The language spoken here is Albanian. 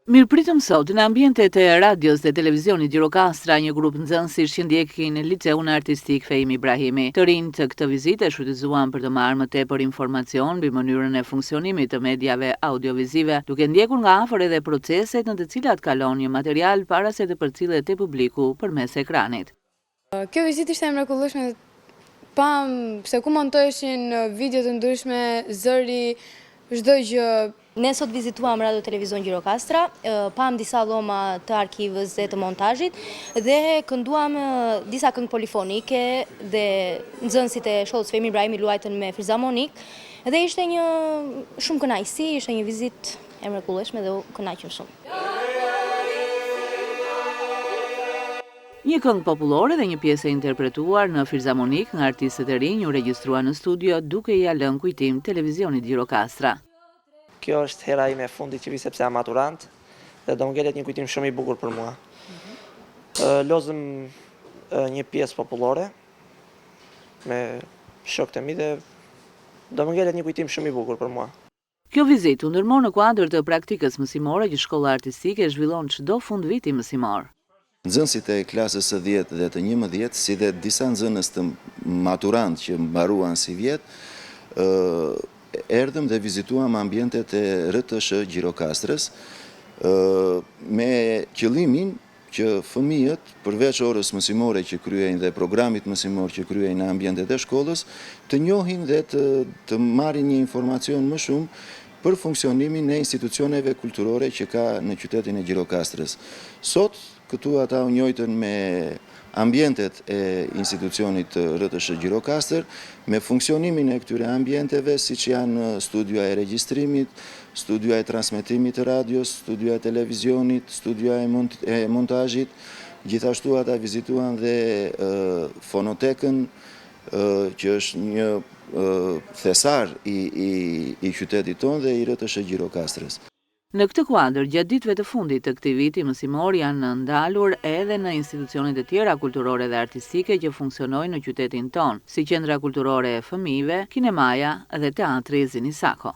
Mirëpritëm sot në ambientet e radios dhe televizionit Gjirokastra, një grup nxënësish që ndjekin liceun artistik Fehim Ibrahimi. Të rinj të këtë vizite shfrytëzuan për të marrë më tepër informacion mbi mënyrën e funksionimit të mediave audiovizive, duke ndjekur nga afër edhe proceset në të cilat kalon një material para se të përcillet te publiku përmes ekranit. Kjo vizitë ishte e mrekullueshme. Pam se ku montoheshin video të ndryshme, zëri, çdo gjë. Ne sot vizituam Radio Televizion Gjirokastra, pam disa dhoma të arkivës dhe të montazhit dhe kënduam disa këngë polifonike dhe nxënësit e shoqës Fehim Ibrahimi luajtën me filharmonik dhe ishte një shumë kënaqësi, ishte një vizitë e mrekullueshme dhe u kënaqëm shumë. Një këngë popullore dhe një pjesë e interpretuar në filharmonik nga artistët e rinj u regjistrua në studio duke ia lënë kujtim televizionit Gjirokastra. Kjo është hera ime e fundit që vi sepse jam maturant dhe do më ngjelet një kujtim shumë i bukur për mua. Lozëm një pjesë popullore me shokët e mi dhe do më ngjelet një kujtim shumë i bukur për mua. Kjo vizitë u ndërmor në kuadër të praktikës mësimore që shkolla artistike zhvillon çdo fundviti mësimor. Nxënësit e klasës së 10 dhe të 11, si dhe disa nxënës të maturant që mbaruan si vjet, erdhëm dhe vizituam ambientet e RTS Gjirokastrës me qëllimin që fëmijët, përveç orës mësimore që kryejnë dhe programit mësimor që kryejnë në ambientet e shkollës, të njohin dhe të marrin një informacion më shumë për funksionimin e institucioneve kulturore që ka në qytetin e Gjirokastrës. Sot, këtu ata u njojtën me ambientet e institucionit RTS Gjirokastër, me funksionimin e këtyre ambienteve, si që janë studioa e regjistrimit, studioa e transmetimit të radios, studioa e televizionit, studioa e montazhit. Gjithashtu ata vizituan dhe fonotekën, që është një thesar i qytetit tonë dhe i RTS Gjirokastrës. Në këtë kuadër, gjatë ditëve të fundit të këtij viti mësimor janë ndalur edhe në institucionet e tjera kulturore dhe artistike që funksionojnë në qytetin tonë, si Qendra Kulturore e Fëmijëve, Kinemaja dhe Teatri Zinisako.